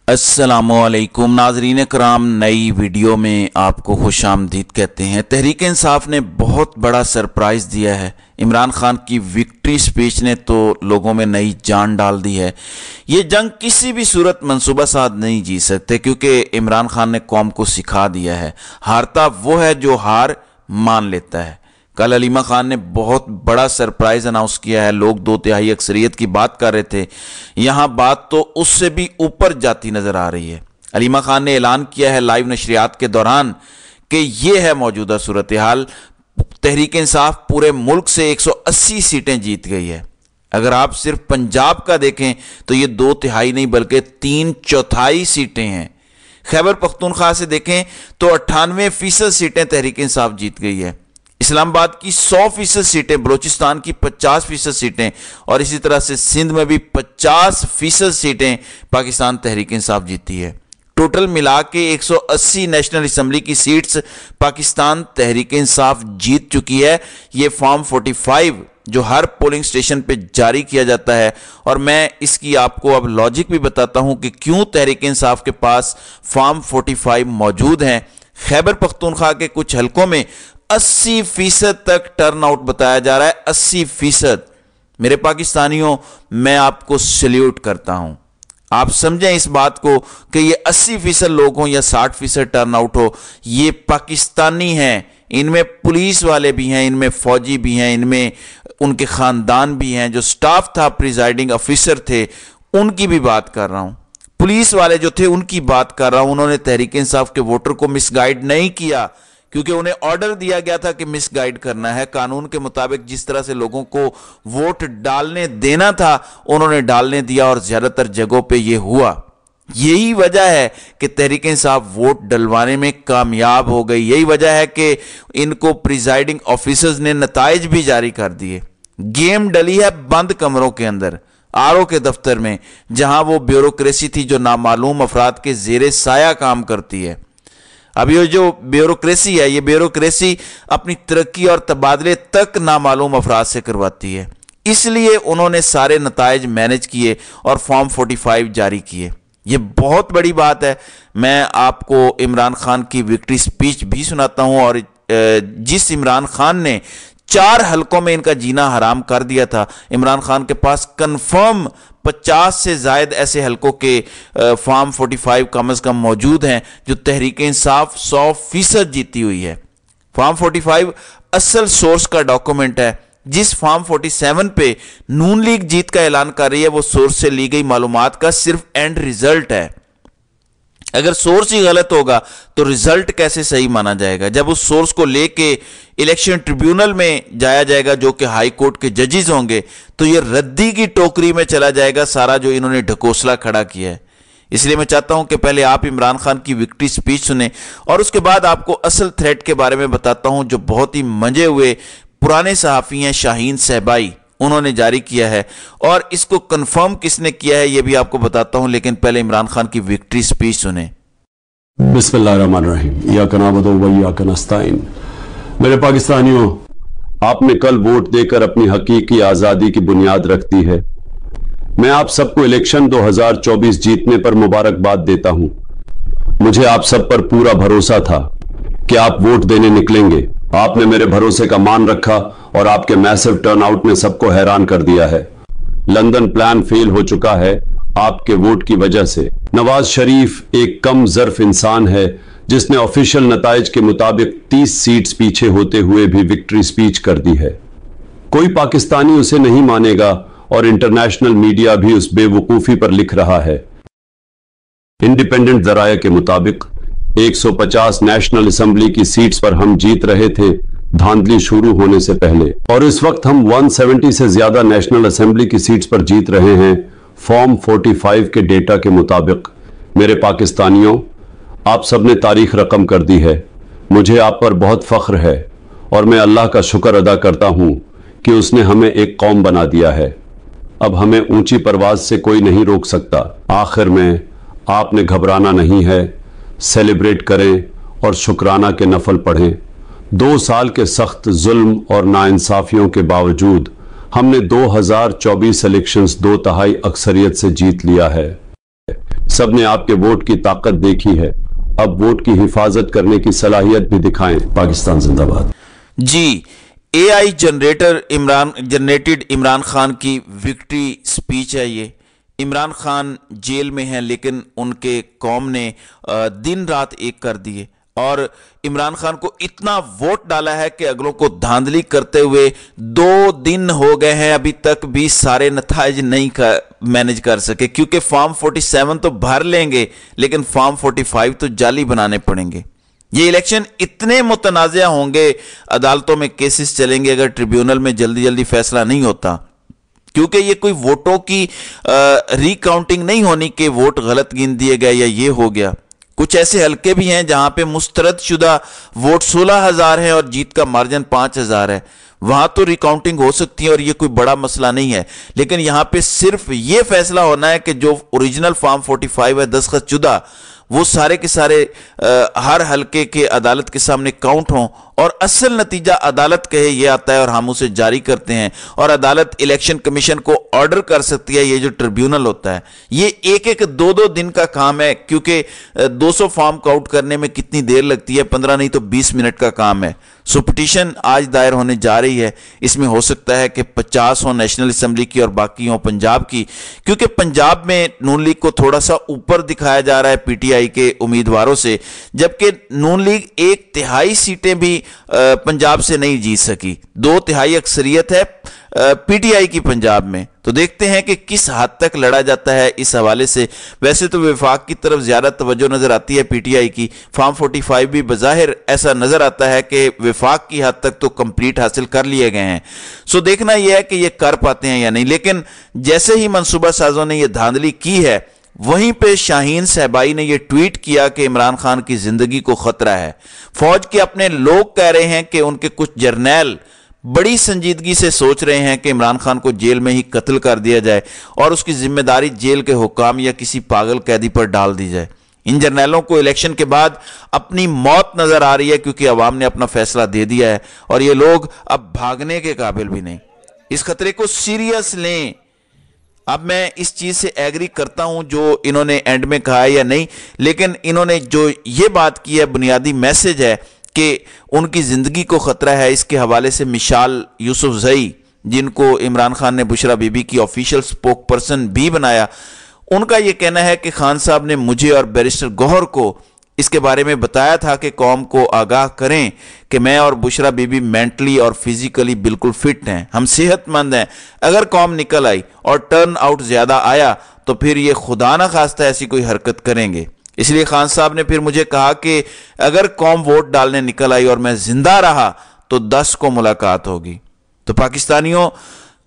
अस्सलामुअलैकुम नाजरीन कराम, नई वीडियो में आपको खुश आमदीद कहते हैं। तहरीक इंसाफ ने बहुत बड़ा सरप्राइज़ दिया है। इमरान खान की विक्ट्री स्पीच ने तो लोगों में नई जान डाल दी है। ये जंग किसी भी सूरत मंसूबा साथ नहीं जीत सकते, क्योंकि इमरान खान ने कौम को सिखा दिया है, हारता वो है जो हार मान लेता है। कल अलीमा खान ने बहुत बड़ा सरप्राइज अनाउंस किया है। लोग 2/3 अक्सरियत की बात कर रहे थे, यहाँ बात तो उससे भी ऊपर जाती नजर आ रही है। अलीमा खान ने ऐलान किया है लाइव नशरियात के दौरान कि ये है मौजूदा सूरत हाल। तहरीक इंसाफ पूरे मुल्क से 180 सीटें जीत गई है। अगर आप सिर्फ पंजाब का देखें तो ये 2/3 नहीं बल्कि 3/4 सीटें हैं। खैबर पख्तूनख्वा से देखें तो 98% सीटें तहरीक इंसाफ जीत गई है। इस्लामाबाद की 100% सीटें, बलोचिस्तान की 50% सीटें और इसी तरह से सिंध में भी 50% सीटें पाकिस्तान तहरीक इंसाफ जीती है। टोटल मिला के 180 नेशनल असम्बली की सीट्स पाकिस्तान तहरीक इंसाफ जीत चुकी है। ये फॉर्म 45 जो हर पोलिंग स्टेशन पे जारी किया जाता है, और मैं इसकी आपको अब लॉजिक भी बताता हूं कि क्यों तहरीक इंसाफ के पास फॉर्म 45 मौजूद हैं। खैबर पख्तूनख्वा के कुछ हलकों में 80% तक टर्न आउट बताया जा रहा है। 80%। मेरे पाकिस्तानियों, मैं आपको सल्यूट करता हूं। आप समझें इस बात को कि ये 80% लोग हों या 60% टर्न आउट हो, ये पाकिस्तानी हैं। इनमें पुलिस वाले भी हैं, इनमें फौजी भी हैं, इनमें उनके खानदान भी हैं। जो स्टाफ था, प्रिजाइडिंग ऑफिसर थे, उनकी भी बात कर रहा हूं। पुलिस वाले जो थे उनकी बात कर रहा हूं। उन्होंने तहरीक इंसाफ के वोटर को मिसगाइड नहीं किया, क्योंकि उन्हें ऑर्डर दिया गया था कि मिसगाइड करना है। कानून के मुताबिक जिस तरह से लोगों को वोट डालने देना था उन्होंने डालने दिया, और ज्यादातर जगहों पे ये हुआ। यही वजह है कि तहरीक इंसाफ वोट डलवाने में कामयाब हो गई। यही वजह है कि इनको प्रिजाइडिंग ऑफिसर्स ने नताइज भी जारी कर दिए। गेम डली है बंद कमरों के अंदर, आरओ के दफ्तर में, जहां वो ब्यूरोक्रेसी थी जो नामालूम अफराद के जेरे साया काम करती है। अब ये जो ब्यूरोक्रेसी है, ये ब्यूरोक्रेसी अपनी तरक्की और तबादले तक नामालूम अफराद से करवाती है। इसलिए उन्होंने सारे नताइज मैनेज किए और फॉर्म 45 जारी किए। ये बहुत बड़ी बात है। मैं आपको इमरान खान की विक्ट्री स्पीच भी सुनाता हूं, और जिस इमरान खान ने 4 हलकों में इनका जीना हराम कर दिया था, इमरान खान के पास कंफर्म 50 से जायद ऐसे हलकों के फॉर्म 45 कम अज कम मौजूद हैं जो तहरीक इंसाफ 100% जीती हुई है। फॉर्म 45 असल सोर्स का डॉक्यूमेंट है। जिस फॉर्म 47 पे नून लीग जीत का ऐलान कर रही है, वो सोर्स से ली गई मालूमात का सिर्फ एंड रिजल्ट है। अगर सोर्स ही गलत होगा तो रिजल्ट कैसे सही माना जाएगा? जब उस सोर्स को लेके इलेक्शन ट्रिब्यूनल में जाया जाएगा, जो कि हाई कोर्ट के जजेस होंगे, तो ये रद्दी की टोकरी में चला जाएगा सारा जो इन्होंने ढकोसला खड़ा किया है। इसलिए मैं चाहता हूं कि पहले आप इमरान खान की विक्ट्री स्पीच सुने, और उसके बाद आपको असल थ्रेट के बारे में बताता हूं जो बहुत ही मंजे हुए पुराने सहाफी हैं, शाहीन सहबाई, उन्होंने जारी किया है। और इसको कंफर्म किसने किया है ये भी आपको बताता हूं, लेकिन पहले इमरान खान की विक्ट्री स्पीच सुने। बिस्मिल्लाहिर्रहमानिर्रहीम, इय्याका नअबुदु व इय्याका नस्तईन। मेरे पाकिस्तानियों, आपने कल वोट देकर अपनी हकीकी आजादी की बुनियाद रख दी है। मैं आप सबको इलेक्शन 2024 जीतने पर मुबारकबाद देता हूं। मुझे आप सब पर पूरा भरोसा था कि आप वोट देने निकलेंगे। आपने मेरे भरोसे का मान रखा और आपके मैसिव टर्नआउट ने सबको हैरान कर दिया है। लंदन प्लान फेल हो चुका है आपके वोट की वजह से। नवाज शरीफ एक कम ज़र्फ इंसान है जिसने ऑफिशियल नताइज के मुताबिक 30 सीट्स पीछे होते हुए भी विक्ट्री स्पीच कर दी है। कोई पाकिस्तानी उसे नहीं मानेगा और इंटरनेशनल मीडिया भी उस बेवकूफी पर लिख रहा है। इंडिपेंडेंट जराये के मुताबिक 150 नेशनल असेंबली की सीट्स पर हम जीत रहे थे धांधली शुरू होने से पहले, और इस वक्त हम 170 से ज्यादा नेशनल असेंबली की सीट्स पर जीत रहे हैं फॉर्म 45 के डेटा के मुताबिक। मेरे पाकिस्तानियों, आप सबने तारीख रकम कर दी है। मुझे आप पर बहुत फख्र है और मैं अल्लाह का शुक्र अदा करता हूं कि उसने हमें एक कौम बना दिया है। अब हमें ऊंची परवाज से कोई नहीं रोक सकता। आखिर में आपने घबराना नहीं है, सेलिब्रेट करें और शुक्राना के नफल पढ़ें। 2 साल के सख्त जुल्म और नाइंसाफियों के बावजूद हमने 2024 इलेक्शंस 2/3 अक्सरियत से जीत लिया है। सबने आपके वोट की ताकत देखी है, अब वोट की हिफाजत करने की सलाहियत भी दिखाएं। पाकिस्तान जिंदाबाद। जी, एआई जनरेटेड इमरान खान की विक्ट्री स्पीच है ये। इमरान खान जेल में हैं, लेकिन उनके कौम ने दिन रात एक कर दिए और इमरान खान को इतना वोट डाला है कि अगलों को धांधली करते हुए 2 दिन हो गए हैं, अभी तक भी सारे नताइज नहीं मैनेज कर सके, क्योंकि फॉर्म 47 तो भर लेंगे लेकिन फॉर्म 45 तो जाली बनाने पड़ेंगे। ये इलेक्शन इतने मुतनाज़ा होंगे, अदालतों में केसेस चलेंगे अगर ट्रिब्यूनल में जल्दी जल्दी फैसला नहीं होता, क्योंकि ये कोई वोटों की रिकाउंटिंग नहीं होनी कि वोट गलत गिन दिए गए या ये हो गया। कुछ ऐसे हलके भी हैं जहां पे मुस्तरद शुदा वोट 16,000 है और जीत का मार्जिन 5,000 है, वहां तो रिकाउंटिंग हो सकती है और ये कोई बड़ा मसला नहीं है। लेकिन यहां पे सिर्फ ये फैसला होना है कि जो ओरिजिनल फॉर्म 45 है दस्तखत शुदा, वो सारे के सारे हर हलके के अदालत के सामने काउंट हों और असल नतीजा अदालत कहे ये आता है और हम उसे जारी करते हैं और अदालत इलेक्शन कमीशन को ऑर्डर कर सकती है। ये जो ट्रिब्यूनल होता है ये एक 2 दिन का काम है, क्योंकि 200 फॉर्म काउंट करने में कितनी देर लगती है, 15 नहीं तो 20 मिनट का काम है। सो पिटीशन आज दायर होने जा रही है, इसमें हो सकता है कि 50 हो नेशनल असेंबली की और बाकी हो पंजाब की, क्योंकि पंजाब में नून लीग को थोड़ा सा ऊपर दिखाया जा रहा है पीटीआई के उम्मीदवारों से, जबकि नून लीग 1/3 सीटें भी पंजाब से नहीं जीत सकी। 2/3 अक्सरियत है पीटीआई की पंजाब में। तो देखते हैं कि किस हद तक लड़ा जाता है इस हवाले से। वैसे तो विफाक की तरफ ज्यादा तवज्जो नजर आती है पीटीआई की, फॉर्म 45 भी बज़ाहिर ऐसा नजर आता है कि विफाक की हद तक तो कंप्लीट हासिल कर लिए गए हैं। सो देखना यह है कि ये कर पाते हैं या नहीं। लेकिन जैसे ही मंसूबा साजों ने यह धांधली की है, वहीं पे शाहीन सहबाई ने यह ट्वीट किया कि इमरान खान की जिंदगी को खतरा है। फौज के अपने लोग कह रहे हैं कि उनके कुछ जर्नैल बड़ी संजीदगी से सोच रहे हैं कि इमरान खान को जेल में ही कत्ल कर दिया जाए और उसकी जिम्मेदारी जेल के हुकाम या किसी पागल कैदी पर डाल दी जाए। इन जर्नैलों को इलेक्शन के बाद अपनी मौत नजर आ रही है, क्योंकि अवाम ने अपना फैसला दे दिया है और ये लोग अब भागने के काबिल भी नहीं। इस खतरे को सीरियस लें। अब मैं इस चीज से एग्री करता हूं जो इन्होंने एंड में कहा है या नहीं, लेकिन इन्होंने जो ये बात की है, बुनियादी मैसेज है कि उनकी जिंदगी को खतरा है। इसके हवाले से मिशाल यूसुफजई, जिनको इमरान खान ने बुशरा बीबी की ऑफिशियल स्पोक पर्सन भी बनाया, उनका यह कहना है कि खान साहब ने मुझे और बैरिस्टर गौहर को इसके बारे में बताया था कि कौम को आगाह करें कि मैं और बुशरा बीबी मेंटली और फिजिकली बिल्कुल फिट हैं, हम सेहतमंद हैं। अगर कौम निकल आई और टर्न आउट ज्यादा आया तो फिर ये खुदा ना खास्ता ऐसी कोई हरकत करेंगे। इसलिए खान साहब ने फिर मुझे कहा कि अगर कौम वोट डालने निकल आई और मैं जिंदा रहा तो 10 को मुलाकात होगी। तो पाकिस्तानियों,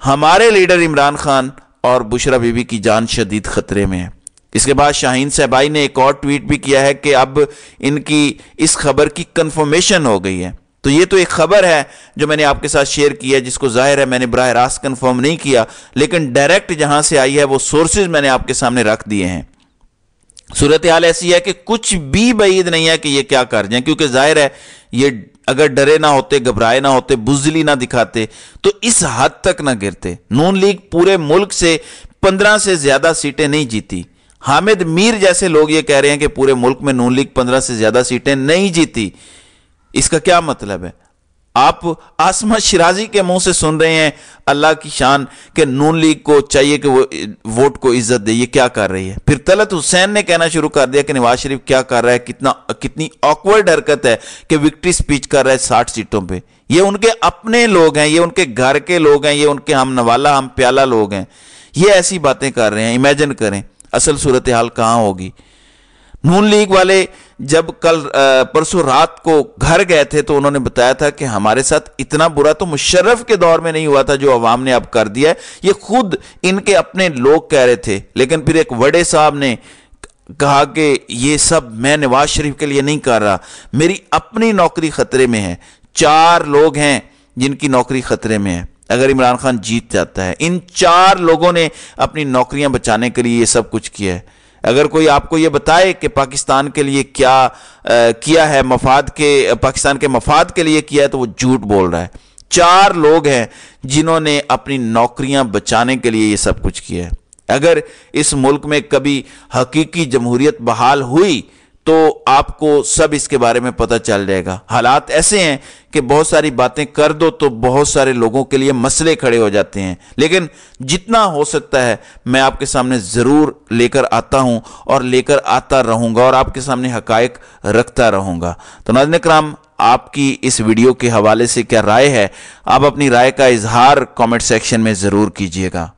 हमारे लीडर इमरान खान और बुशरा बीबी की जान शदीद खतरे में है। इसके बाद शाहीन सहबाई ने एक और ट्वीट भी किया है कि अब इनकी इस खबर की कंफर्मेशन हो गई है। तो ये तो एक खबर है जो मैंने आपके साथ शेयर की है, जिसको जाहिर है मैंने बराह रास्त कंफर्म नहीं किया, लेकिन डायरेक्ट जहां से आई है वो सोर्सेज मैंने आपके सामने रख दिए हैं। सूरत हाल ऐसी है कि कुछ भी बईद नहीं है कि ये क्या कर जाए, क्योंकि जाहिर है ये अगर डरे ना होते, घबराए ना होते, बुजदिली ना दिखाते तो इस हद तक ना गिरते। नून लीग पूरे मुल्क से 15 से ज्यादा सीटें नहीं जीती। हामिद मीर जैसे लोग ये कह रहे हैं कि पूरे मुल्क में नून लीग 15 से ज्यादा सीटें नहीं जीती। इसका क्या मतलब है? आप आसमा शिराजी के मुंह से सुन रहे हैं अल्लाह की शान कि नून लीग को चाहिए कि वो वोट को इज्जत दे। ये क्या कर रही है? फिर तलत हुसैन ने कहना शुरू कर दिया कि नवाज शरीफ क्या कर रहा है, कितनी ऑकवर्ड हरकत है कि विक्ट्री स्पीच कर रहा है 60 सीटों पे। ये उनके अपने लोग हैं, ये उनके घर के लोग हैं, ये उनके हम नवाला हम प्याला लोग हैं। ये ऐसी बातें कर रहे हैं। इमेजिन करें असल सूरत हाल कहां होगी। नून लीग वाले जब कल परसों रात को घर गए थे तो उन्होंने बताया था कि हमारे साथ इतना बुरा तो मुशर्रफ के दौर में नहीं हुआ था जो अवाम ने अब कर दिया है। ये खुद इनके अपने लोग कह रहे थे, लेकिन फिर एक वडे साहब ने कहा कि ये सब मैं नवाज शरीफ के लिए नहीं कर रहा, मेरी अपनी नौकरी खतरे में है। 4 लोग हैं जिनकी नौकरी खतरे में है अगर इमरान खान जीत जाता है। इन 4 लोगों ने अपनी नौकरियां बचाने के लिए ये सब कुछ किया है। अगर कोई आपको ये बताए कि पाकिस्तान के लिए क्या किया है, पाकिस्तान के मफाद के लिए किया है, तो वो झूठ बोल रहा है। 4 लोग हैं जिन्होंने अपनी नौकरियां बचाने के लिए ये सब कुछ किया है। अगर इस मुल्क में कभी हकीकी जमहूरियत बहाल हुई तो आपको सब इसके बारे में पता चल जाएगा। हालात ऐसे हैं कि बहुत सारी बातें कर दो तो बहुत सारे लोगों के लिए मसले खड़े हो जाते हैं, लेकिन जितना हो सकता है मैं आपके सामने ज़रूर लेकर आता हूं और लेकर आता रहूंगा और आपके सामने हकायक रखता रहूंगा। तो नाज़रीन इकराम, आपकी इस वीडियो के हवाले से क्या राय है? आप अपनी राय का इजहार कमेंट सेक्शन में ज़रूर कीजिएगा।